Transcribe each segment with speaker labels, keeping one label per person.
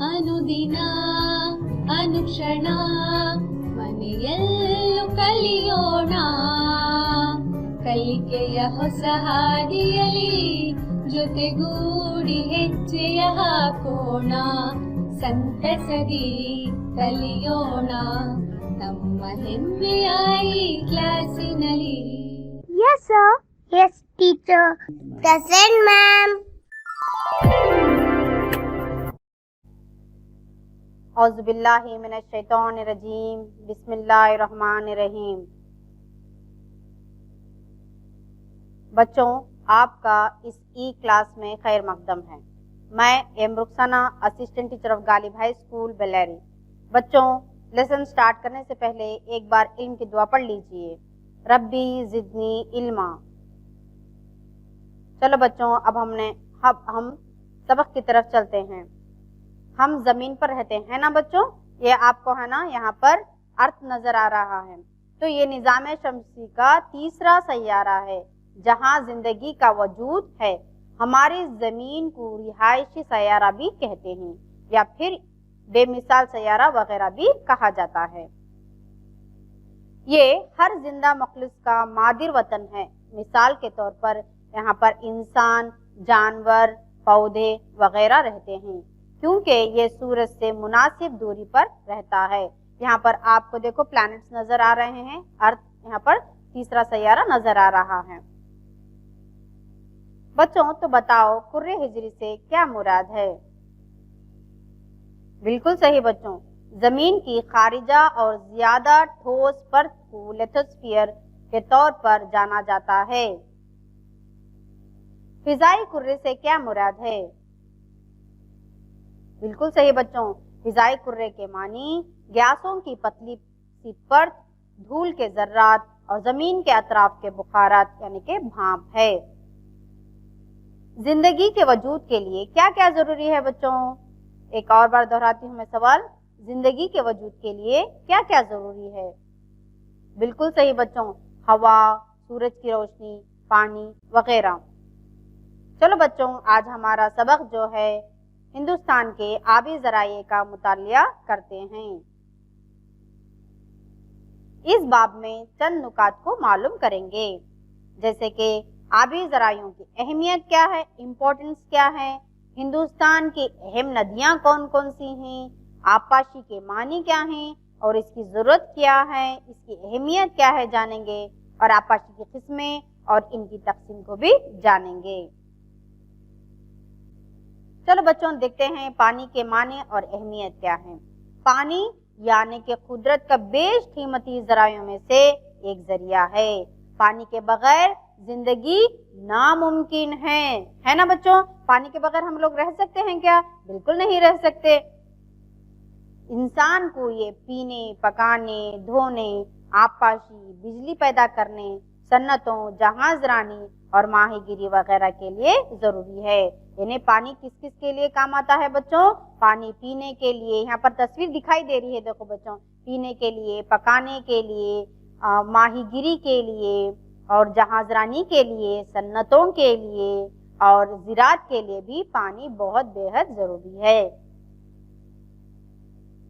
Speaker 1: ಅನುದಿನ ಅನುಕ್ಷಣ ಮನೆಯಲ್ಲೂ ಕಲಿಯೋಣ, ಕಲಿಕೆಯ ಹೊಸ ಹಾದಿಯಲಿ ಜೊತೆಗೂಡಿ ಹೆಜ್ಜೆಯ ಹಾಕೋಣ, ಸಂತಸದಿ ಕಲಿಯೋಣ ನಮ್ಮ ಹೆಮ್ಮೆಯ ಈ ಕ್ಲಾಸಿನಲ್ಲಿ.
Speaker 2: Yes sir. Yes teacher. Present ma'am.
Speaker 3: औज़ुबिल्लाहि मिनश्शैतानिर्रजीम, बिस्मिल्लाहिर्रहमानिर्रहीम। बच्चों, आपका इस ई क्लास में खैर मकदम है। मैं am Rukhsana, assistant teacher of Ghalib high school Bellary. बच्चों, लेसन स्टार्ट करने से पहले एक बार इल्म की दुआ पढ़ लीजिए, रब्बी ज़िदनी इल्मा। चलो बच्चों, अब हम सबक की तरफ चलते हैं। हम जमीन पर रहते हैं ना बच्चों, ये आपको है ना यहाँ पर अर्थ नजर आ रहा है। तो ये निज़ाम शमसी का तीसरा सैयारा है जहाँ जिंदगी का वजूद है। हमारी जमीन को रिहायशी सैयारा भी कहते हैं या फिर बेमिसाल सैयारा वगैरह भी कहा जाता है। ये हर जिंदा मखलूक का मादिर वतन है। मिसाल के तौर पर यहाँ पर इंसान, जानवर, पौधे वगैरह रहते हैं क्योंकि ये सूरज से मुनासिब दूरी पर रहता है। यहाँ पर आपको देखो प्लैनेट्स नजर आ रहे हैं, अर्थ यहाँ पर तीसरा सैयारा नजर आ रहा है। बच्चों, तो बताओ कुर्रे हिजरी से क्या मुराद है? बिल्कुल सही बच्चों, जमीन की खारिजा और ज्यादा ठोस परत को लिथोस्फीयर के तौर पर जाना जाता है। फिजाई कुर्रे से क्या मुराद है? बिल्कुल सही बच्चों, फिजाई कुर्रे के मानी गैसों की पतली सी परत, धूल के जर्रात और जमीन के अतराफ के बुखारात यानी के भाप है। जिंदगी के वजूद के लिए क्या क्या जरूरी है बच्चों? एक और बार दोहराती हूँ मैं सवाल, जिंदगी के वजूद के लिए क्या क्या जरूरी है? बिल्कुल सही बच्चों, हवा, सूरज की रोशनी, पानी वगैरह। चलो बच्चों, आज हमारा सबक जो है हिंदुस्तान के आबी ज़राए का मुतालिया करते हैं। इस बाब में चंद नुकात को मालूम करेंगे, जैसे कि आबी ज़राइयों की अहमियत क्या है, इम्पोर्टेंस क्या है, हिंदुस्तान की अहम नदियाँ कौन कौन सी हैं, आबपाशी के मानी क्या हैं और इसकी ज़रूरत क्या है, इसकी अहमियत क्या है जानेंगे, और आबपाशी की किस्में और इनकी तकसीम को भी जानेंगे। चलो बच्चों, देखते हैं पानी के माने और अहमियत क्या है। पानी यानी कि कुदरत का बेशकीमती ज़राइयों में से एक जरिया है। पानी के बगैर जिंदगी नामुमकिन है ना बच्चों? पानी के बगैर हम लोग रह सकते हैं क्या? बिल्कुल नहीं रह सकते। इंसान को ये पीने, पकाने, धोने, आबपाशी, बिजली पैदा करने, सन्नतों, जहाजरानी और माहीगिरी वगैरह के लिए जरूरी है। इन्हें पानी किस किस के लिए काम आता है बच्चों? पानी पीने के लिए, यहाँ पर तस्वीर दिखाई दे रही है देखो बच्चों, पीने के लिए, पकाने के लिए, माहीगिरी के लिए और जहाजरानी के लिए, सन्नतों के लिए और ज़राअत के लिए भी पानी बहुत बेहद जरूरी है।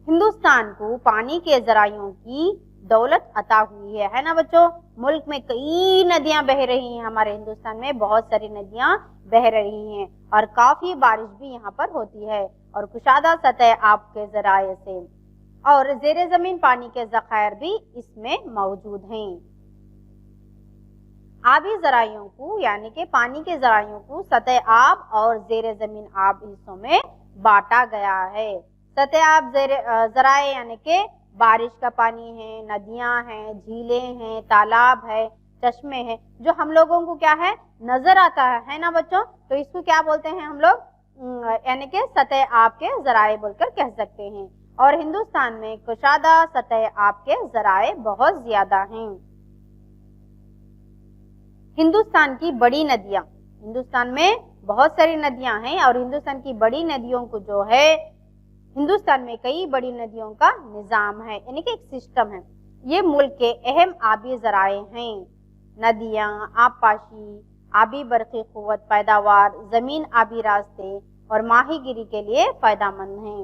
Speaker 3: हिंदुस्तान को पानी के ज़राइयों की दौलत अता हुई है ना बच्चों? मुल्क में कई नदियां बह रही हैं, हमारे हिंदुस्तान में बहुत सारी नदियां बह रही हैं और काफी बारिश भी यहाँ पर होती है और कुशादा सतह आब के ज़राए से, और ज़ेरे ज़मीन पानी के ज़खायर भी इसमें मौजूद हैं। आबी ज़राइयों को यानी कि पानी के ज़राइयों को सतह आब और ज़ेरे ज़मीन आब हिस्सों में बांटा गया है। सतह आब ज़राए यानी कि बारिश का पानी है, नदियां हैं, झीलें हैं, तालाब है, चश्मे हैं, जो हम लोगों को क्या है नजर आता है ना बच्चों? तो इसको क्या बोलते हैं हम लोग? यानी कि सतह आब के ज़राए बोलकर कह सकते हैं। और हिंदुस्तान में कुशादा सतह आब के ज़राए बहुत ज्यादा हैं। हिंदुस्तान की बड़ी नदियां, हिंदुस्तान में बहुत सारी नदियां हैं और हिंदुस्तान की बड़ी नदियों को जो है, हिंदुस्तान में कई बड़ी नदियों का निज़ाम है यानी कि एक सिस्टम है। ये मुल्क के अहम आबी ज़राए हैं। नदियाँ, आबपाशी, आबी बरक़ी क़ुव्वत पैदावार, ज़मीन आबी रास्ते और माहीगिरी के लिए फ़ायदेमंद हैं।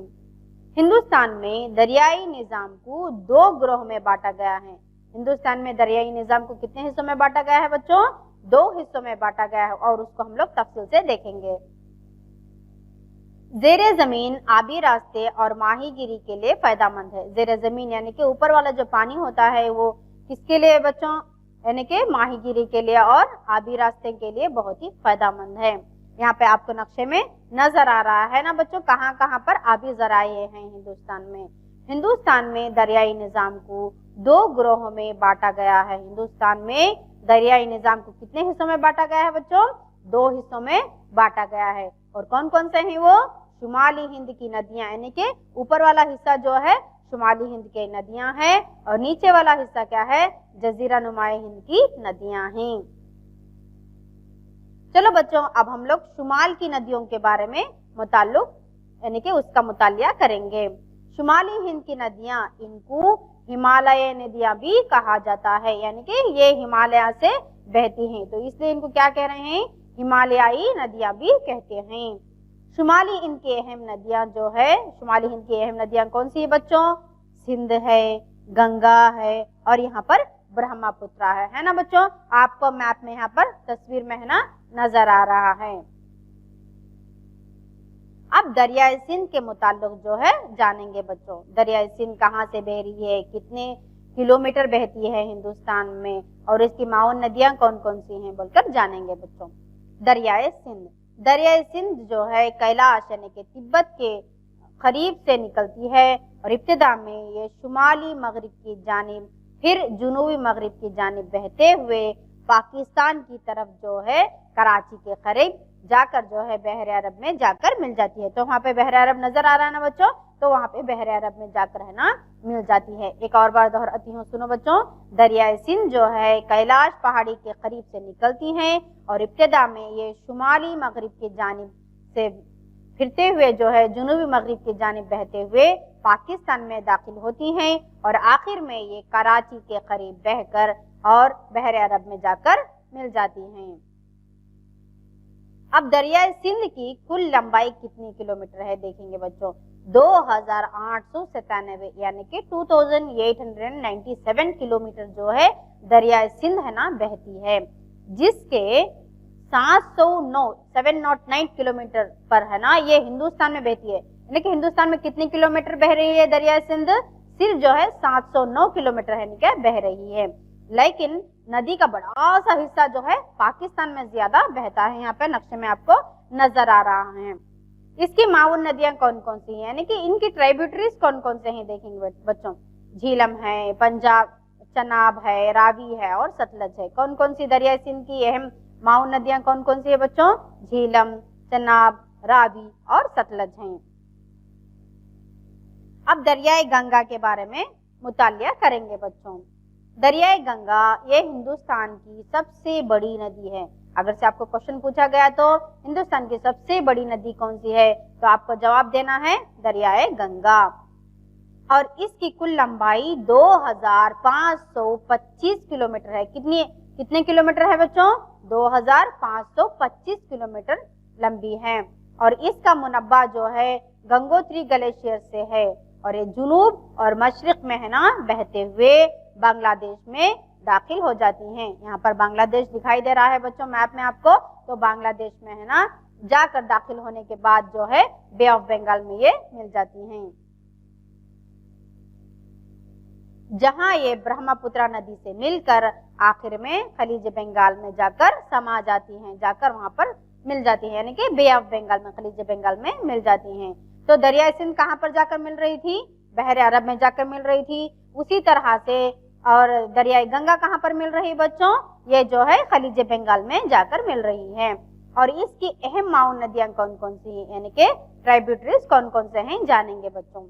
Speaker 3: हिंदुस्तान में दरियाई निज़ाम को 2 ग्रोह में बांटा गया है। हिंदुस्तान में दरियाई निज़ाम को कितने हिस्सों में बांटा गया है बच्चों? 2 हिस्सों में बांटा गया है और उसको हम लोग तफसील से देखेंगे। ज़ेरे ज़मीन आबी रास्ते और माहीगीरी के लिए फायदेमंद है। ज़ेरे ज़मीन यानी कि ऊपर वाला जो पानी होता है वो किसके लिए बच्चों? यानी कि माहीगीरी के लिए और आबी रास्ते के लिए बहुत ही फायदेमंद है। यहाँ पे आपको नक्शे में नजर आ रहा है ना बच्चों, कहाँ कहाँ पर आबी ज़राए हैं हिंदुस्तान में। हिंदुस्तान में दरियाई निज़ाम को 2 ग्रोहों में बांटा गया है। हिंदुस्तान में दरियाई निज़ाम को कितने हिस्सों में बांटा गया है बच्चों? 2 हिस्सों में बांटा गया है। और कौन कौन से हैं वो? शुमाली हिंद की नदियां, यानी कि ऊपर वाला हिस्सा जो है शुमाली हिंद की नदियां हैं और नीचे वाला हिस्सा क्या है? जजीरा नुमाए हिंद की नदियां हैं। चलो बच्चों, अब हम लोग शुमाल की नदियों के बारे में मुताल्लुक यानी कि उसका मुतालिया करेंगे। शुमाली हिंद की नदियां, इनको हिमालय नदियां भी कहा जाता है, यानी कि ये हिमालय से बहती हैं, तो इसलिए इनको क्या कह रहे हैं? हिमालयाई नदियां भी कहते हैं। शुमाली हिंद की अहम नदियां जो है, शुमाली हिंद की अहम नदियां कौन सी है बच्चों? सिंध है, गंगा है और यहाँ पर ब्रह्मपुत्र है ना बच्चों? आपको मैप में यहाँ पर तस्वीर में है ना नजर आ रहा है। अब दरियाए सिंध के मुताल्लिक जो है जानेंगे बच्चों। दरियाए सिंध कहाँ से बह रही है, कितने किलोमीटर बहती है हिंदुस्तान में और इसकी माउन नदियां कौन कौन सी हैं बोलकर जानेंगे बच्चों। दरियाए सिंध, दरियाए सिंध जो है कैलाश यानी कि तिब्बत के करीब से निकलती है और इब्तिदा में ये शुमाली मगरिब की जानिब फिर जुनूबी मगरिब की जानिब बहते हुए पाकिस्तान की तरफ जो है कराची के करीब जाकर जो है बहरे अरब में जाकर मिल जाती है। तो वहाँ पे बहरे अरब नजर आ रहा है ना बच्चों, तो वहाँ पे बहरे अरब में जाकर है ना मिल जाती है। एक और बार दोहराती हूँ, सुनो बच्चों। दरियाए सिंध जो है कैलाश पहाड़ी के करीब से निकलती हैं और इब्तिदा में ये शुमाली मगरिब की जानिब से फिरते हुए जो है जुनूबी मगरिब की जानिब बहते हुए पाकिस्तान में दाखिल होती हैं और आखिर में ये कराची के करीब बहकर और बहरे अरब में जाकर मिल जाती हैं। अब दरियाए सिंध की कुल लंबाई कितनी किलोमीटर है देखेंगे बच्चों। 2897 यानी कि 2897 किलोमीटर जो है दरियाए सिंध है ना बहती है, जिसके 709 किलोमीटर पर है ना ये हिंदुस्तान में बहती है। यानी कि हिंदुस्तान में कितने किलोमीटर बह रही है दरियाए सिंध? सिर्फ जो है 709 किलोमीटर है क्या बह रही है। लेकिन नदी का बड़ा सा हिस्सा जो है पाकिस्तान में ज्यादा बहता है। यहाँ पे नक्शे में आपको नजर आ रहा है। इसकी माउन नदियां कौन कौन सी हैं, यानी कि इनकी ट्राइब्यूटरीज कौन कौन से हैं देखेंगे बच्चों। झीलम है, पंजाब, चनाब है, रावी है और सतलज है। कौन कौन सी दरियाए सिंध की अहम माउन नदियां कौन कौन सी है बच्चों? झीलम, चनाब, रावी और सतलज हैं। अब दरियाए गंगा के बारे में मुतालिया करेंगे बच्चों। दरियाए गंगा ये हिंदुस्तान की सबसे बड़ी नदी है। अगर से आपको क्वेश्चन पूछा गया तो हिंदुस्तान की सबसे बड़ी नदी कौन सी है, तो आपको जवाब देना है दरियाए गंगा। और इसकी कुल लंबाई 2525 किलोमीटर है। कितने किलोमीटर है बच्चों? 2525 किलोमीटर लंबी है। और इसका मुनब्बा जो है गंगोत्री ग्लेशियर से है और ये जुनूब और मशरिक में है ना बहते हुए बांग्लादेश में दाखिल हो जाती हैं। यहाँ पर बांग्लादेश दिखाई दे रहा है बच्चों मैप में आपको, तो बांग्लादेश में है ना जाकर दाखिल होने के बाद जो है बे ऑफ बंगाल में ये मिल जाती हैं। जहां ये ब्रह्मपुत्र नदी से मिलकर आखिर में खलीज बंगाल में जाकर समा जाती हैं, जाकर वहां पर मिल जाती है, यानी कि बे ऑफ बंगाल में खलीज बंगाल में मिल जाती हैं। तो दरियाए सिंध कहाँ पर जाकर मिल रही थी? बहरे अरब में जाकर मिल रही थी। उसी तरह से और दरियाए गंगा कहाँ पर मिल रही बच्चों? ये जो है खलीज बंगाल में जाकर मिल रही है। और इसकी अहम माउन नदियां कौन कौन सी हैं, यानी कि ट्राइब्यूटरीज कौन कौन से हैं जानेंगे बच्चों।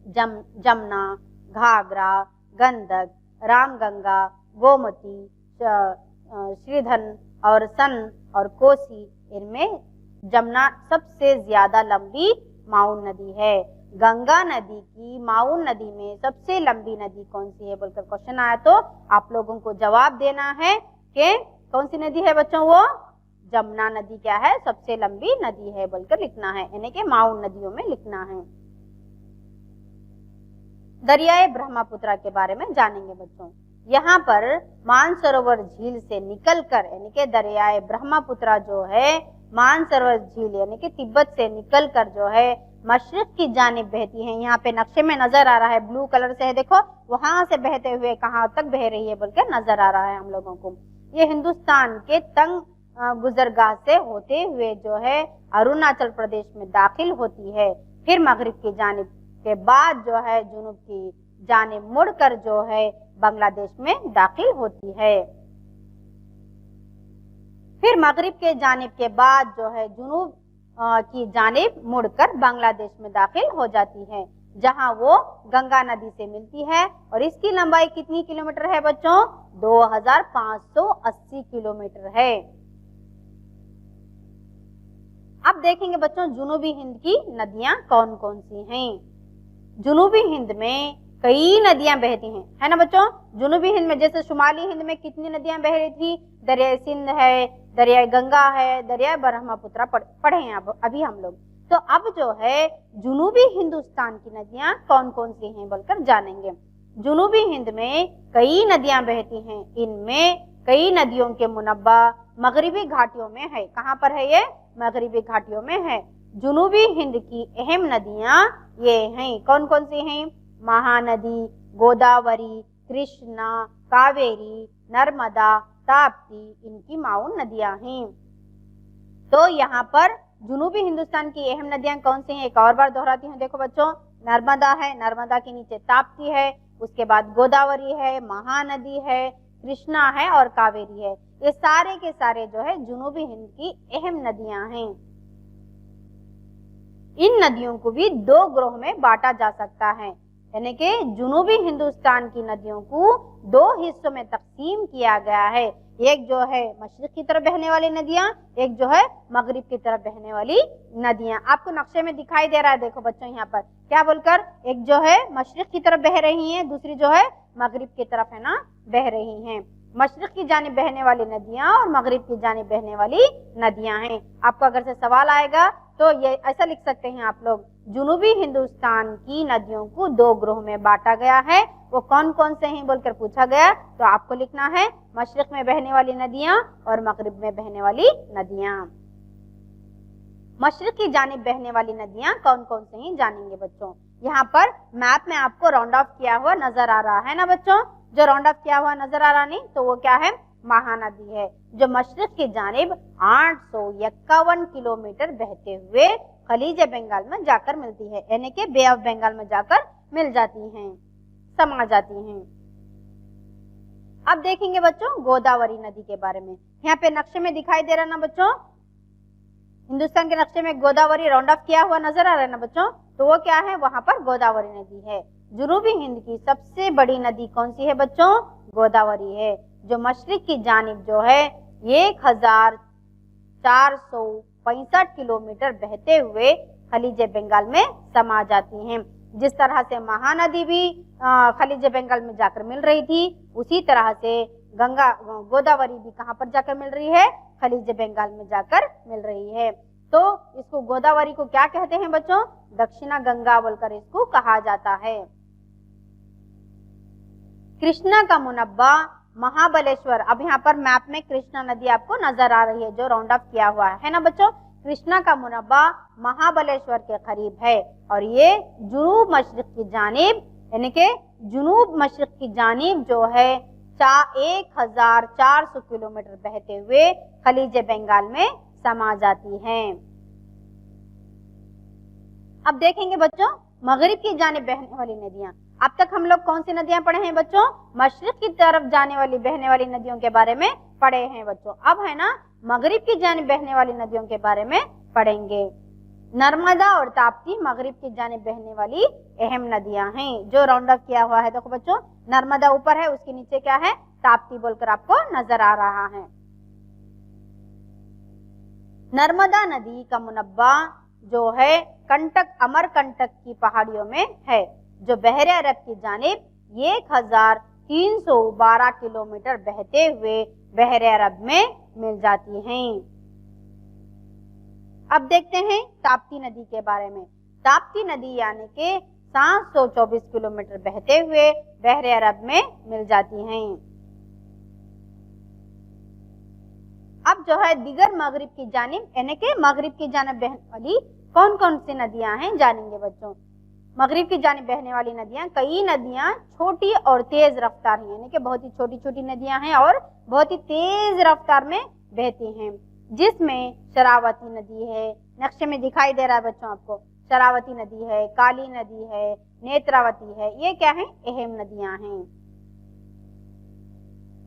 Speaker 3: जमुना, घाघरा, गंडक, रामगंगा, गोमती, श्रीधन और सन और कोसी। इनमें जमुना सबसे ज्यादा लंबी माउन नदी है। गंगा नदी की माउन नदी में सबसे लंबी नदी कौन सी है बोलकर क्वेश्चन आया तो आप लोगों को जवाब देना है कि कौन सी नदी है बच्चों? वो जमुना नदी क्या है? सबसे लंबी नदी है बोलकर लिखना है, यानी कि माउन नदियों में लिखना है। दरियाए ब्रह्मपुत्र के बारे में जानेंगे बच्चों। यहाँ पर मानसरोवर झील से निकलकर यानी कि दरियाए ब्रह्मपुत्र जो है मानसरोवर झील यानी कि तिब्बत से निकलकर जो है मशरिक की जानिब बहती है। यहाँ पे नक्शे में नजर आ रहा है, ब्लू कलर से है, देखो वहां से बहते हुए कहाँ तक बह रही है बोलकर नजर आ रहा है हम लोगों को। ये हिंदुस्तान के तंग गुजरगाह से होते हुए जो है अरुणाचल प्रदेश में दाखिल होती है, फिर मगरिब की जानिब के बाद जो है जुनूब की जानिब मुड़कर जो है बांग्लादेश में दाखिल होती है। फिर मगरिब के जानिब के बाद जो है जुनूब की जानिब मुड़कर बांग्लादेश में दाखिल हो जाती है, जहां वो गंगा नदी से मिलती है। और इसकी लंबाई कितनी किलोमीटर है बच्चों? 2580 किलोमीटर है। अब देखेंगे बच्चों जुनूबी हिंद की नदियां कौन कौन सी हैं। जुनूबी हिंद में कई नदियां बहती हैं, है ना बच्चों। जुनूबी हिंद में जैसे शुमाली हिंद में कितनी नदियां बह रही थी? दरियाए सिंध है, दरियाए गंगा है, दरियाए ब्रह्मपुत्र पढ़े हैं अभी हम लोग। तो अब जो है जुनूबी हिंदुस्तान की नदियां कौन कौन सी हैं बोलकर जानेंगे। जुनूबी हिंद में कई नदियां बहती हैं, इनमें कई नदियों के मुनब्बा मगरिबी घाटियों में है। कहाँ पर है ये? मगरिबी घाटियों में है। जुनूबी हिंद की अहम नदियां ये हैं, कौन कौन सी हैं? महानदी, गोदावरी, कृष्णा, कावेरी, नर्मदा, ताप्ती, इनकी माउन नदियां हैं। तो यहाँ पर जुनूबी हिंदुस्तान की अहम नदियां कौन सी हैं? एक और बार दोहराती हूँ, देखो बच्चों। नर्मदा है, नर्मदा के नीचे ताप्ती है, उसके बाद गोदावरी है, महानदी है, कृष्णा है और कावेरी है। ये सारे के सारे जो है जुनूबी हिंद की अहम नदियां हैं। इन नदियों को भी दो ग्रोह में बांटा जा सकता है, यानी कि जुनूबी हिंदुस्तान की नदियों को दो हिस्सों में तकसीम किया गया है। एक जो है मशरिक की तरफ बहने वाली नदियां, एक जो है मगरिब की तरफ बहने वाली नदियां। आपको नक्शे में दिखाई दे रहा है, देखो बच्चों यहाँ पर क्या बोलकर, एक जो है मशरिक की तरफ बह रही है, दूसरी जो है मगरिब की तरफ है ना बह रही हैं। मशरिक की जानिब बहने वाली नदियां और मगरिब की जानिब बहने वाली नदियां हैं। आपको अगर से सवाल आएगा तो ये ऐसा लिख सकते हैं आप लोग, जुनूबी हिंदुस्तान की नदियों को दो ग्रोह में बांटा गया है, वो कौन कौन से हैं बोलकर पूछा गया, तो आपको लिखना है मशरिक में बहने वाली नदियां और मगरिब में बहने वाली नदियां। मशरिक की जानिब बहने वाली नदियां कौन कौन से हैं जानेंगे बच्चों। यहाँ पर मैप में आपको राउंड ऑफ किया हुआ नजर आ रहा है ना बच्चों, जो राउंड ऑफ किया हुआ नजर आ रहा नहीं तो वो क्या है? महानदी है, जो मशरिक की जानिब 851 किलोमीटर बहते हुए खलीज बंगाल में जाकर मिलती है, यानी कि बे ऑफ बंगाल में जाकर मिल जाती हैं, समा जाती हैं। अब देखेंगे बच्चों गोदावरी नदी के बारे में। यहाँ पे नक्शे में दिखाई दे रहा ना बच्चों, हिंदुस्तान के नक्शे में गोदावरी राउंड ऑफ किया हुआ नजर आ रहा है ना बच्चों, तो वो क्या है? वहां पर गोदावरी नदी है। जुनूबी हिंद की सबसे बड़ी नदी कौन सी है बच्चों? गोदावरी है, जो मशरिक की जानिब जो है 1465 किलोमीटर बहते हुए खलीज बंगाल में समा जाती हैं। जिस तरह से महानदी भी खलीज बंगाल में जाकर मिल रही थी, उसी तरह से गोदावरी भी कहाँ पर जाकर मिल रही है? खलीज बंगाल में जाकर मिल रही है। तो इसको गोदावरी को क्या कहते हैं बच्चों? दक्षिणा गंगा बोलकर इसको कहा जाता है। कृष्णा का मुनब्बा महाबलेश्वर, अब यहाँ पर मैप में कृष्णा नदी आपको नजर आ रही है जो राउंड ऑफ किया हुआ है ना बच्चों। कृष्णा का मुनब्बा महाबलेश्वर के करीब है और ये जुनूब मशरिक की जानिब यानी कि जुनूब मशरिक की जानिब जो है 1400 किलोमीटर बहते हुए खलीज बंगाल में समा जाती हैं। अब देखेंगे बच्चों मगरिब की जानिब बहने वाली नदियां। अब तक हम लोग कौन सी नदियां पढ़े हैं बच्चों? मशरिक की तरफ जाने वाली बहने वाली नदियों के बारे में पढ़े हैं बच्चों। अब है ना मगरिब की जानिब बहने वाली नदियों के बारे में पढ़ेंगे। नर्मदा और ताप्ती मगरिब की जानिब बहने वाली अहम नदियां हैं जो राउंड ऑफ किया हुआ है। देखो बच्चों नर्मदा ऊपर है, उसके नीचे क्या है? ताप्ती बोलकर आपको नजर आ रहा है। नर्मदा नदी का मुनब्बा जो है कंटक अमरकंटक की पहाड़ियों में है, जो बहरे अरब की जानिब 1312 किलोमीटर बहते हुए बहरे अरब में मिल जाती हैं। अब देखते हैं ताप्ती नदी के बारे में। ताप्ती नदी यानी कि 724 किलोमीटर बहते हुए बहरे अरब में मिल जाती हैं। अब जो है दिगर मगरिब की जानिब यानी कि मगरिब की जानिब बहने वाली कौन कौन सी नदियां हैं जानेंगे बच्चों। मगरिब की जानिब बहने वाली नदियां, कई नदियां छोटी और तेज रफ्तार हैं, यानी कि बहुत ही छोटी छोटी नदियां हैं और बहुत ही तेज रफ्तार में बहती हैं, जिसमें शरावती नदी है, नक्शे में दिखाई दे रहा है बच्चों आपको, शरावती नदी है, काली नदी है, नेत्रावती है, ये क्या है, अहम नदियां हैं।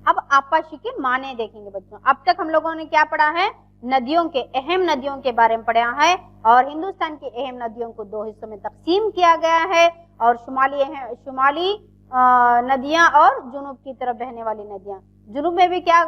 Speaker 3: अब आपाशी के माने देखेंगे बच्चों। अब तक हम लोगों ने क्या पढ़ा है, नदियों के, अहम नदियों के बारे में पढ़ा है, और हिंदुस्तान की अहम नदियों को दो हिस्सों में तकसीम किया गया है, और शुमाली नदियां और जुनूब की तरफ बहने वाली नदियां। जुनूब में भी क्या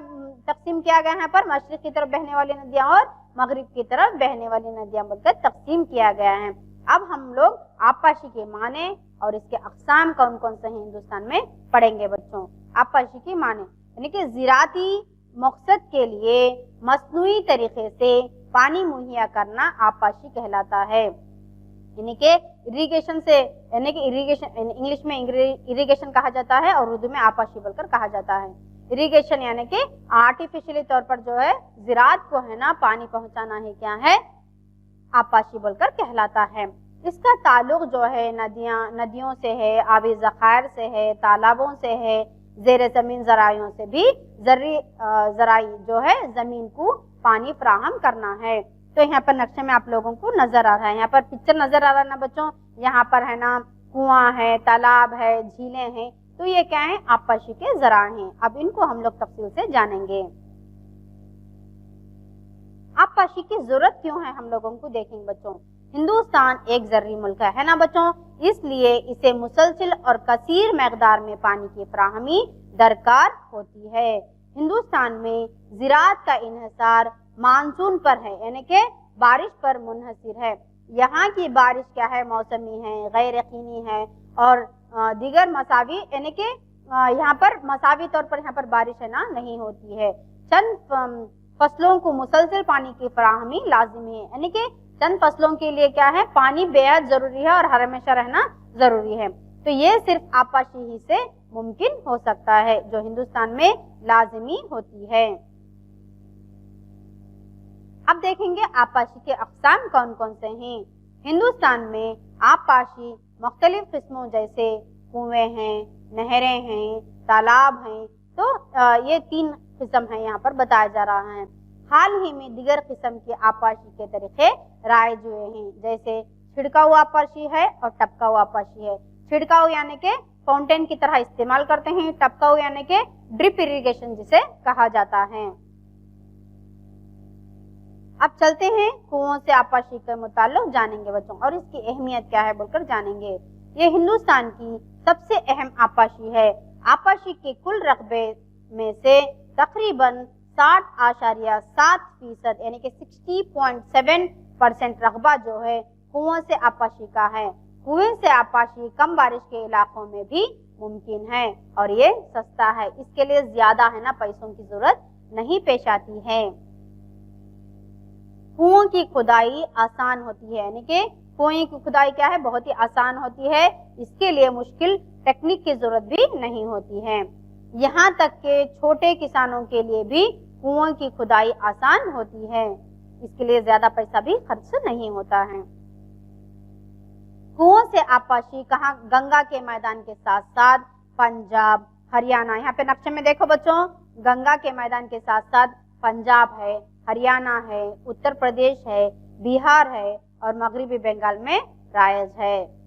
Speaker 3: तकसीम किया गया है, यहाँ पर मशरिक की तरफ बहने वाली नदियां और मगरिब की तरफ बहने वाली नदियां बोलकर तकसीम किया गया है। अब हम लोग आपाशी के माने और इसके अक़साम कौन कौन से हैं हिंदुस्तान में पढ़ेंगे बच्चों। आपाशी के माने यानी कि ज़राअती मकसद के लिए मसनूई तरीके से पानी मुहैया करना आपाशी कहलाता है। यानी कि इरिगेशन से, यानी कि इरिगेशन इंग्लिश में इरिगेशन कहा जाता है और उर्दू में आपाशी बोलकर कहा जाता है। इरिगेशन यानी कि आर्टिफिशियली तौर पर जो है ज़राअत को है ना पानी पहुंचाना है, क्या है, आपाशी बोलकर कहलाता है। इसका ताल्लुक जो है नदियों से है, आबी ज़खायर से है, तालाबों से है, ज़ेर ज़मीन ज़राइयों से भी ज़राई जो है ज़मीन को पानी फराहम करना है। तो यहाँ पर नक्शे में आप लोगों को नज़र आ रहा है, यहाँ पर पिक्चर नज़र आ रहा है ना बच्चों, यहाँ पर है ना कुआं है, तालाब है, झीलें हैं, तो ये क्या है, आपाशी के ज़रा हैं। अब इनको हम लोग तफसील से जानेंगे। आपाशी की जरूरत क्यों है हम लोगों को देखेंगे बच्चों। हिंदुस्तान एक ज़र्री मुल्क है ना बच्चों, इसलिए इसे मुसलसिल और कसीर मकदार में पानी की फराहमी दरकार होती है। हिंदुस्तान में ज़राअत का इन्हिसार मानसून पर है, यानी कि बारिश पर मुनहसिर है। यहाँ की बारिश क्या है, मौसमी है, गैर यकीनी है, और दीगर मसावी यानी कि यहाँ पर मसावी तौर पर यहाँ पर बारिश है ना नहीं होती है। चंद फसलों को मुसलसल पानी की फराहमी लाजिमी है, यानी कि चंद फसलों के लिए क्या है, पानी बेहद जरूरी है और हर हमेशा रहना जरूरी है। तो ये सिर्फ आपाशी ही से मुमकिन हो सकता है, जो हिंदुस्तान में लाजिमी होती है। अब देखेंगे आपाशी के अक़साम कौन कौन से हैं। हिंदुस्तान में आपाशी मुख्तलिफ किस्मों जैसे कुएं हैं, नहरें हैं, तालाब हैं, तो ये 3 किस्म है यहाँ पर बताया जा रहा है। हाल ही में दिगर किस्म के आपाशी के तरीके राइज हुए हैं, जैसे छिड़काऊ आपाशी है और टपकाऊ आपाशी है। छिड़काऊ यानी कि फाउंटेन की तरह इस्तेमाल करते हैं, टपकाऊ यानी कि ड्रिप इरिगेशन जिसे कहा जाता है। अब चलते हैं कुओं से आपाशी के मुताल्लिक जानेंगे बच्चों, और इसकी अहमियत क्या है बोलकर जानेंगे। ये हिंदुस्तान की सबसे अहम आपाशी है। आपाशी के कुल रकबे में से तकरीबन 60.7% यानी कि 60.7% रकबा जो है कुओं से आपाशी का है। कुएं से आपाशी कम बारिश के इलाकों में भी मुमकिन है और ये सस्ता है, इसके लिए ज्यादा है ना पैसों की जरूरत नहीं पेश आती है। कुओं की खुदाई आसान होती है, यानी कि कुएं की खुदाई क्या है, बहुत ही आसान होती है, इसके लिए मुश्किल टेक्निक की जरूरत भी नहीं होती है। यहाँ तक के छोटे किसानों के लिए भी कुओं की खुदाई आसान होती है, इसके लिए ज्यादा पैसा भी खर्च नहीं होता है। कुओं से आपाशी कहाँ, गंगा के मैदान के साथ साथ पंजाब, हरियाणा, यहाँ पे नक्शे में देखो बच्चों, गंगा के मैदान के साथ साथ पंजाब है, हरियाणा है, उत्तर प्रदेश है, बिहार है और मगरिबी बंगाल में राइज है।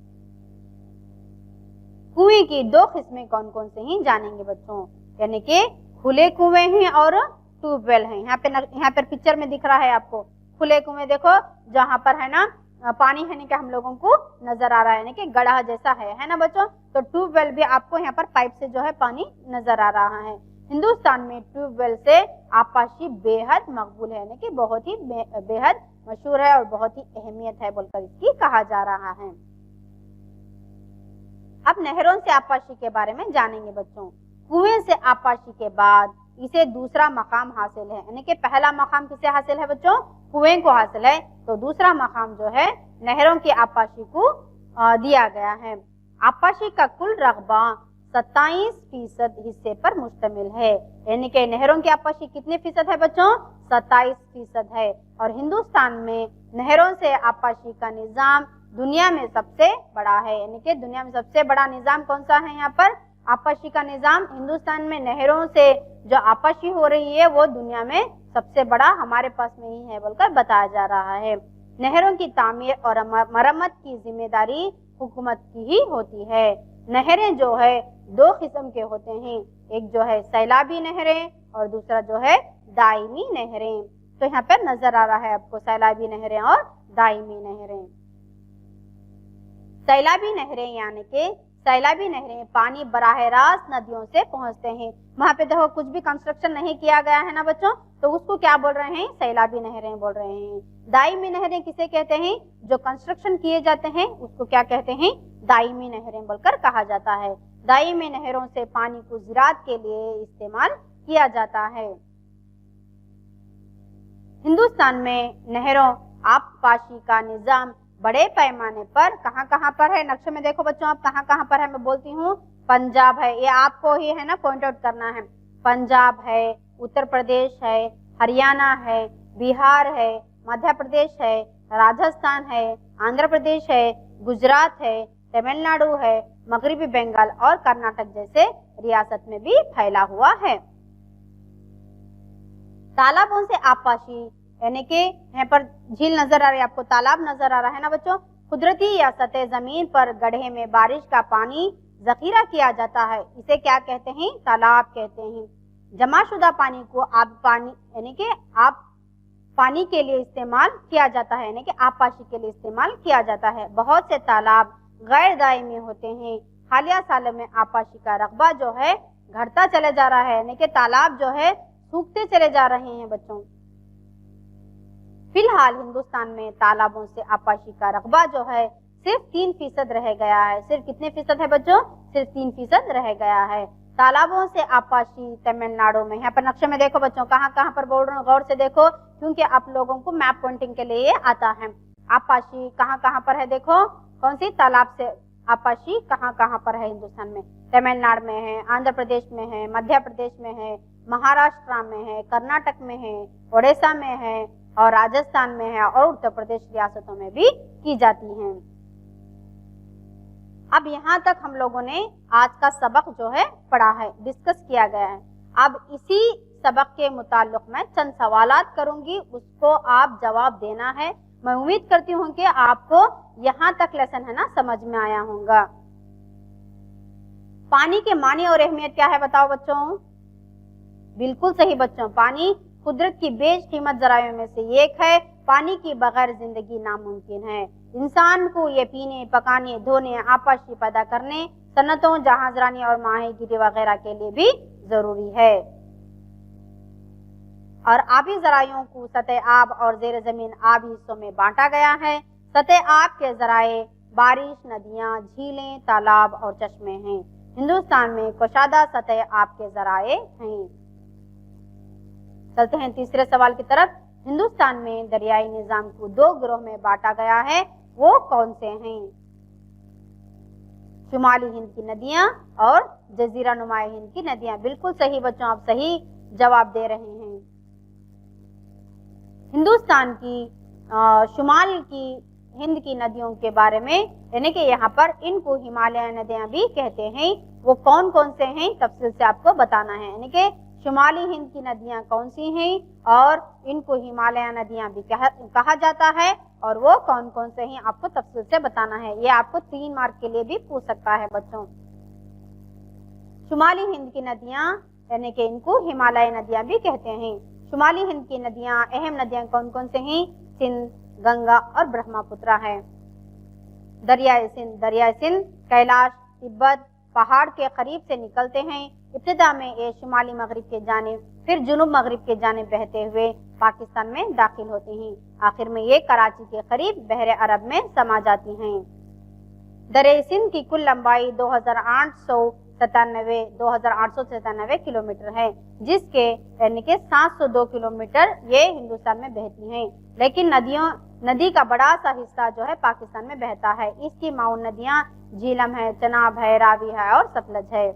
Speaker 3: कुएं की 2 किस्में कौन कौन से हैं जानेंगे बच्चों, यानी कि खुले कुएं हैं और ट्यूबवेल हैं। यहाँ पर पिक्चर में दिख रहा है आपको खुले कुएं, देखो जहाँ पर है ना पानी है कि हम लोगों को नजर आ रहा है, यानी कि गड्ढा जैसा है ना बच्चों। तो ट्यूबवेल भी आपको यहाँ पर पाइप से जो है पानी नजर आ रहा है। हिंदुस्तान में ट्यूबवेल से आपाशी बेहद मकबूल है, यानी कि बहुत ही बेहद मशहूर है और बहुत ही अहमियत है बोलकर इसकी कहा जा रहा है। अब नहरों से आपाशी के बारे में जानेंगे बच्चों। कुएं से आपाशी के बाद इसे दूसरा मकाम हासिल है, यानी कि पहला मकाम किसे हासिल है बच्चों, कुएं को हासिल है, तो दूसरा मकाम जो है नहरों की आपाशी को दिया गया है। आपाशी का कुल रकबा 27% हिस्से पर मुश्तमिल है, यानी कि नहरों की आपाशी कितने फीसद है बच्चों? 27% है। और हिंदुस्तान में नहरों से आपाशी का निज़ाम दुनिया में सबसे बड़ा है, यानी कि दुनिया में सबसे बड़ा निज़ाम कौन सा है? यहाँ पर आपाशी का निज़ाम। हिंदुस्तान में नहरों से जो आपाशी हो रही है वो दुनिया में सबसे बड़ा हमारे पास में ही है बोलकर बताया जा रहा है। नहरों की तामीर और मरम्मत की जिम्मेदारी हुकूमत की ही होती है। नहरें जो है दो किस्म के होते हैं, एक जो है सैलाबी नहरें और दूसरा जो है दायमी नहरें। तो यहाँ पर नजर आ रहा है आपको सैलाबी नहरें और दायमी नहरें। सैलाबी नहरें यानी कि सैलाबी नहरें पानी बराह रास्त नदियों से पहुंचते हैं। वहां पे देखो कुछ भी कंस्ट्रक्शन नहीं किया गया है ना बच्चों, तो उसको क्या बोल रहे हैं? सैलाबी नहरें बोल रहे हैं। दायमी नहरें किसे कहते हैं? जो कंस्ट्रक्शन किए जाते हैं उसको क्या कहते हैं? दायमी नहरें बोलकर कहा जाता है। दायमी नहरों से पानी को ज़राअत के लिए इस्तेमाल किया जाता है। हिंदुस्तान में नहरों आबपाशी का निज़ाम बड़े पैमाने पर कहाँ पर है? नक्शे में देखो बच्चों आप कहाँ पर है, मैं बोलती हूँ पंजाब है, ये आपको ही है ना पॉइंट आउट करना है। पंजाब है, उत्तर प्रदेश है, हरियाणा है, बिहार है, मध्य प्रदेश है, राजस्थान है, आंध्र प्रदेश है, गुजरात है, तमिलनाडु है, मगरबी बंगाल और कर्नाटक जैसे रियासत में भी फैला हुआ है। तालाबों से आबपाशी यानी कि यहाँ पर झील नजर आ रही है आपको, तालाब नजर आ रहा है ना बच्चों। कुदरती या सतह जमीन पर गड्ढे में बारिश का पानी जखीरा किया जाता है, इसे क्या कहते हैं? तालाब कहते हैं। जमाशुदा पानी को आब पानी यानी कि आब पानी के लिए इस्तेमाल किया जाता है, यानी कि आबपाशी के लिए इस्तेमाल किया जाता है। बहुत से तालाब गैर दायमी होते हैं। हालिया सालों में आबपाशी का रकबा जो है घटता चले जा रहा है, यानी कि तालाब जो है सूखते चले जा रहे हैं बच्चों। फिलहाल हिंदुस्तान में तालाबों से आबपाशी का रकबा जो है सिर्फ 3% रह गया है। सिर्फ कितने फीसद है बच्चों? सिर्फ 3% रह गया है। तालाबों से आबपाशी तमिलनाडु में, यहाँ पर नक्शे में देखो बच्चों कहाँ पर बोल रहे हो, गौर से देखो क्योंकि आप लोगों को मैप पॉइंटिंग के लिए आता है। आबपाशी कहाँ पर है? देखो कौन सी तालाब से आबपाशी कहाँ पर है हिंदुस्तान में? तमिलनाडु में है, आंध्र प्रदेश में है, मध्य प्रदेश में है, महाराष्ट्र में है, कर्नाटक में है, ओडिशा में है और राजस्थान में है और उत्तर प्रदेश रियासतों में भी की जाती हैं। अब यहाँ तक हम लोगों ने आज का सबक जो है पढ़ा है, डिस्कस किया गया है। अब इसी सबक के मुताल्लिक मैं चंद सवालात करूंगी, उसको आप जवाब देना है। मैं उम्मीद करती हूँ कि आपको यहाँ तक लेसन है ना समझ में आया होगा। पानी के मानी और अहमियत क्या है बताओ बच्चों? बिल्कुल सही बच्चों, पानी कुदरत की बेशकीमत ज़राइयों में से एक है। पानी की बगैर जिंदगी नामुमकिन है। इंसान को ये पीने, पकाने, धोने, आबपाशी पैदा करने, सन्नतों, जहाजरानी और माहीगीरी वगैरह के लिए भी जरूरी है। और आबी ज़राइयों को सतह आब और ज़ेर ज़मीन आब हिस्सों में बांटा गया है। सतह आब के ज़राए बारिश, नदियाँ, झीलें, तालाब और चश्मे हैं। हिंदुस्तान में कुशादा सतह आब के ज़राए हैं। चलते हैं तीसरे सवाल की तरफ। हिंदुस्तान में दरियाई निजाम को 2 गिरोह में बांटा गया है, वो कौन से हैं? शुमाली हिंद की नदियां और जजीरा नुमाए हिंद की नदियां। बिल्कुल सही बच्चों, आप सही जवाब दे रहे हैं। हिंदुस्तान की शुमाल की हिंद की नदियों के बारे में, यानी कि यहाँ पर इनको हिमालय नदियां भी कहते हैं, वो कौन कौन से हैं तफसील से आपको बताना है। यानी कि शुमाली हिंद की नदियां कौन सी हैं और इनको हिमालय नदियां भी कहा जाता है और वो कौन कौन से हैं आपको तफसील से बताना है। ये आपको 3 मार्क के लिए भी पूछ सकता है बच्चों। शुमाली हिंद की नदियां यानी कि इनको हिमालय नदियां भी कहते हैं। शुमाली हिंद की नदियां, अहम नदियां कौन कौन से हैं? सिंध, गंगा और ब्रह्मपुत्र है। दरियाए सिंध कैलाश, तिब्बत पहाड़ के करीब से निकलते हैं। इब्तिदा में ये शुमाली मगरिब के जानिब, फिर जुनूब मगरिब के जानिब बहते हुए पाकिस्तान में दाखिल होती हैं। आखिर में ये कराची के करीब बहरे अरब में समा जाती हैं। दरियाए सिंध की कुल लंबाई 2897 किलोमीटर है, जिसके यानी कि 702 किलोमीटर ये हिंदुस्तान में बहती हैं। लेकिन नदी का बड़ा सा हिस्सा जो है पाकिस्तान में बहता है। इसकी माउन नदियां झीलम है, चनाब है, रावी है और सतलज है।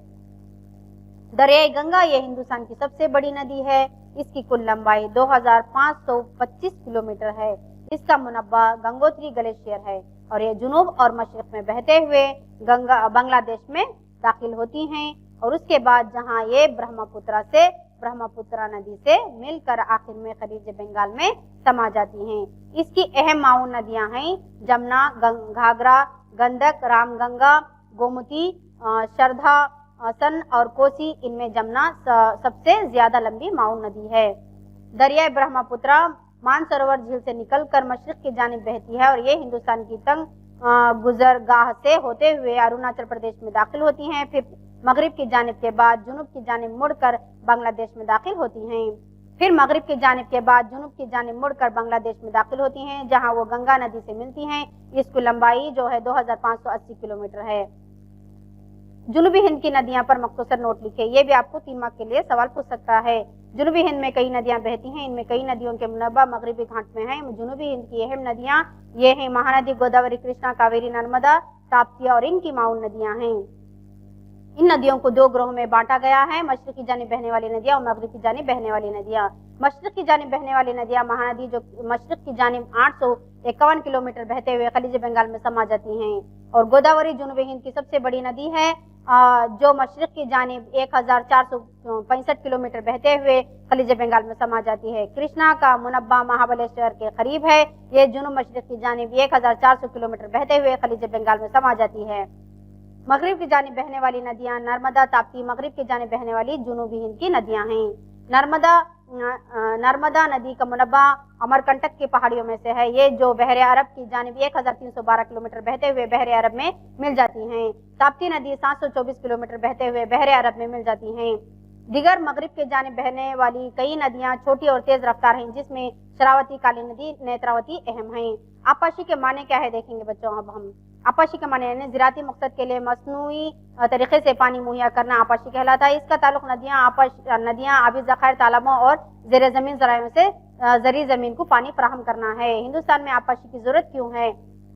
Speaker 3: दरियाई गंगा ये हिंदुस्तान की सबसे बड़ी नदी है। इसकी कुल लंबाई 2525 किलोमीटर है। इसका मुनब्बा गंगोत्री ग्लेशियर है और ये जुनूब और मशरिक में बहते हुए गंगा बांग्लादेश में दाखिल होती हैं और उसके बाद जहां ये ब्रह्मपुत्रा नदी से मिलकर आखिर में खलीज बंगाल में समा जाती हैं। इसकी अहम माउन नदियां हैं जमुना, घाघरा, गंडक, रामगंगा, गोमती, शरधा, सन और कोसी। इनमें जमुना सबसे ज्यादा लंबी माउन नदी है। दरियाए ब्रह्मपुत्रा मानसरोवर झील से निकलकर मशरिक की जानिब बहती है और ये हिंदुस्तान की तंग गुजरगाह से होते हुए अरुणाचल प्रदेश में दाखिल होती हैं। फिर मगरिब की जानिब के बाद जुनूब की जानिब मुड़कर बांग्लादेश में दाखिल होती हैं। फिर मगरिब की जानिब के बाद जुनूब की जानिब मुड़कर बांग्लादेश में दाखिल होती हैं जहां वो गंगा नदी से मिलती हैं। इसकी लंबाई जो है 2580 किलोमीटर है। जुनूबी हिंद की नदियां पर मख्तसर नोट लिखे। ये भी आपको 3 मार्क के लिए सवाल पूछ सकता है। जुनूबी हिंद में कई नदियां बहती हैं। इनमें कई नदियों के मुनब्बा मगरिबी घाट में है। जुनूबी हिंद की अहम नदियां ये हैं महानदी, गोदावरी, कृष्णा, कावेरी, नर्मदा, ताप्ती और इनकी माउन नदियां हैं। इन नदियों को 2 ग्रोह में बांटा गया है, मशरिक की जानिब बहने वाली नदियां और मगरिब की जानिब बहने वाली नदियां। मशरिक की जानिब बहने वाली नदियां महानदी जो मशरिक की जानिब 851 किलोमीटर बहते हुए खलीज बंगाल में समा जाती हैं और गोदावरी जुनूबी हिंद की सबसे बड़ी नदी है जो मशरिक की जानिब 1465 किलोमीटर बहते हुए खलीज बंगाल में समा जाती है। कृष्णा का मुनब्बा महाबलेश्वर के करीब है। ये जुनूब मशरिक की जानिब 1400 किलोमीटर बहते हुए खलीज बंगाल में समा जाती है। मगरिब की जानिब बहने वाली नदियां नर्मदा, ताप्ती मगरिब की जानिब बहने वाली जुनूबी हिंद की नदियां हैं। नर्मदा नदी का मुनब्बा अमरकंटक की पहाड़ियों में से है। ये जो बहरे अरब की जानिब 1312 किलोमीटर बहते हुए बहरे अरब में मिल जाती हैं। ताप्ती नदी 724 किलोमीटर बहते हुए बहरे अरब में मिल जाती हैं। दिगर मगरिब के जानिब बहने वाली कई नदियां छोटी और तेज रफ्तार हैं जिसमें शरावती, काली नदी, नेत्रावती अहम हैं। आपाशी के माने क्या है देखेंगे बच्चों। अब हम आपाशी के माने यानी ज़राती मकसद के लिए मसनूई तरीके से पानी मुहैया करना आपाशी कहलाता है। इसका ताल्लुक नदियां आबी ज़खायर, तालाबों और ज़ेर ज़मीन ज़राइयों से ज़री ज़मीन को पानी फराहम करना है। हिंदुस्तान में आपाशी की ज़रूरत क्यों है?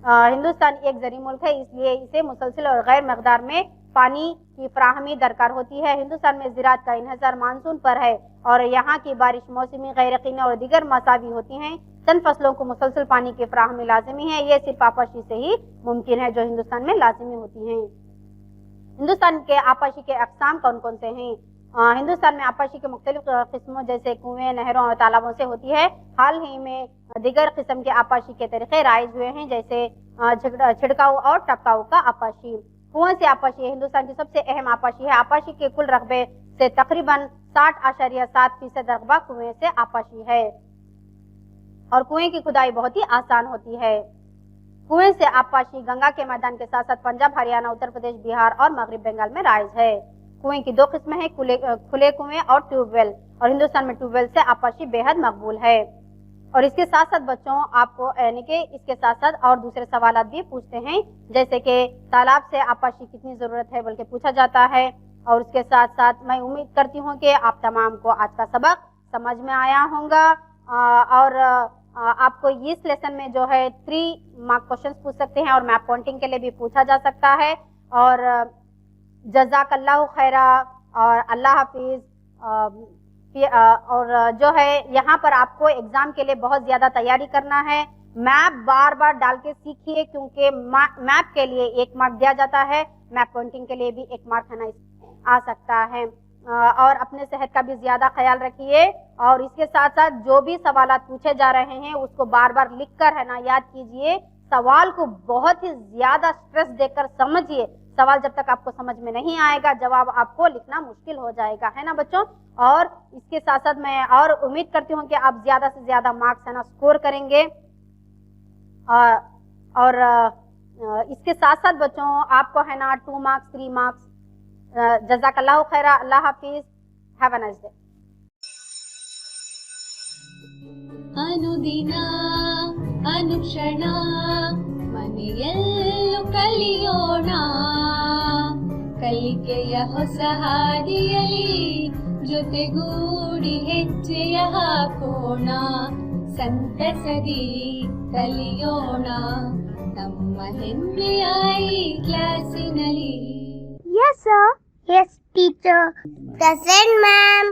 Speaker 3: हिंदुस्तान एक ज़री मुल्क है, इसलिए इसे मुसलसल और गैर मकदार में पानी की फराहमी दरकार होती है। हिंदुस्तान में ज़राअत का इन्हिसार मानसून पर है और यहाँ की बारिश मौसमी, गैर यकीनी और दीगर मसावी होती हैं। चंद फसलों को मुसलसल पानी की फराहमी लाजमी है। ये सिर्फ आपाशी से ही मुमकिन है जो हिंदुस्तान में लाजमी होती हैं। हिंदुस्तान के आपाशी के अक़साम कौन कौन से हैं? हिंदुस्तान में आपाशी के मुख्तलिफ किस्मों जैसे कुएं, नहरों और तालाबों से होती है। हाल ही में दीगर किस्म के आपाशी के तरीके राइज हुए हैं जैसे छिड़काव और टपकाव का आपाशी। कुएं से आपाशी हिंदुस्तान की सबसे अहम आपाशी है। आपाशी के कुल रकबे से तकरीबन 60.7% रकबा कुएं से आपाशी है और कुएं की खुदाई बहुत ही आसान होती है। कुएं से आपाशी गंगा के मैदान के साथ साथ पंजाब, हरियाणा, उत्तर प्रदेश, बिहार और मगरिब बंगाल में राइज है। कुएं की 2 किस्में हैं, खुले कुएं और ट्यूबवेल, और हिंदुस्तान में ट्यूबवेल से आपाशी बेहद मकबूल है। और इसके साथ साथ बच्चों आपको यानी कि इसके साथ साथ और दूसरे सवाल भी पूछते हैं जैसे कि तालाब से आपाशी कितनी ज़रूरत है बल्कि पूछा जाता है। और उसके साथ साथ मैं उम्मीद करती हूँ कि आप तमाम को आज का सबक समझ में आया होगा और आपको इस लेसन में जो है 3 मार्क क्वेश्चंस पूछ सकते हैं और मैप पॉइंटिंग के लिए भी पूछा जा सकता है। और जज़ाकल्लाहु खैरा और अल्लाह हाफिज़। और जो है यहाँ पर आपको एग्जाम के लिए बहुत ज़्यादा तैयारी करना है। मैप बार बार डाल के सीखिए क्योंकि मैप के लिए 1 मार्क दिया जाता है, मैप पॉइंटिंग के लिए भी 1 मार्क है ना आ सकता है। और अपने सेहत का भी ज़्यादा ख्याल रखिए और इसके साथ साथ जो भी सवालात पूछे जा रहे हैं उसको बार बार लिख कर है ना याद कीजिए। सवाल को बहुत ही ज़्यादा स्ट्रेस देकर समझिए। सवाल जब तक आपको समझ में नहीं आएगा जवाब आपको लिखना मुश्किल हो जाएगा, है ना बच्चों। और इसके साथ साथ मैं और उम्मीद करती हूँ कि आप ज़्यादा से ज़्यादा मार्क्स है ना स्कोर करेंगे। और इसके साथ साथ बच्चों आपको है ना 2 मार्क्स 3 मार्क्स। जज़ाकल्लाहु खैरा। अल्लाह हाफिज़। Have a nice day.
Speaker 1: ಅನುದಿನ ಅನುಕ್ಷಣ ಮನೆಯಲ್ಲೂ ಕಲಿಯೋಣ, ಕಲಿಕೆಯ ಹೊಸ ಹಾದಿಯಲ್ಲಿ ಜೊತೆಗೂಡಿ ಹೆಜ್ಜೆಯ ಹಾಕೋಣ, ಸಂತಸದಿ ಕಲಿಯೋಣ ನಮ್ಮ ಹೆಮ್ಮೆಯ ಈ ಕ್ಲಾಸಿನಲ್ಲಿ.
Speaker 2: Yes, sir. Yes, teacher. Present, ma'am.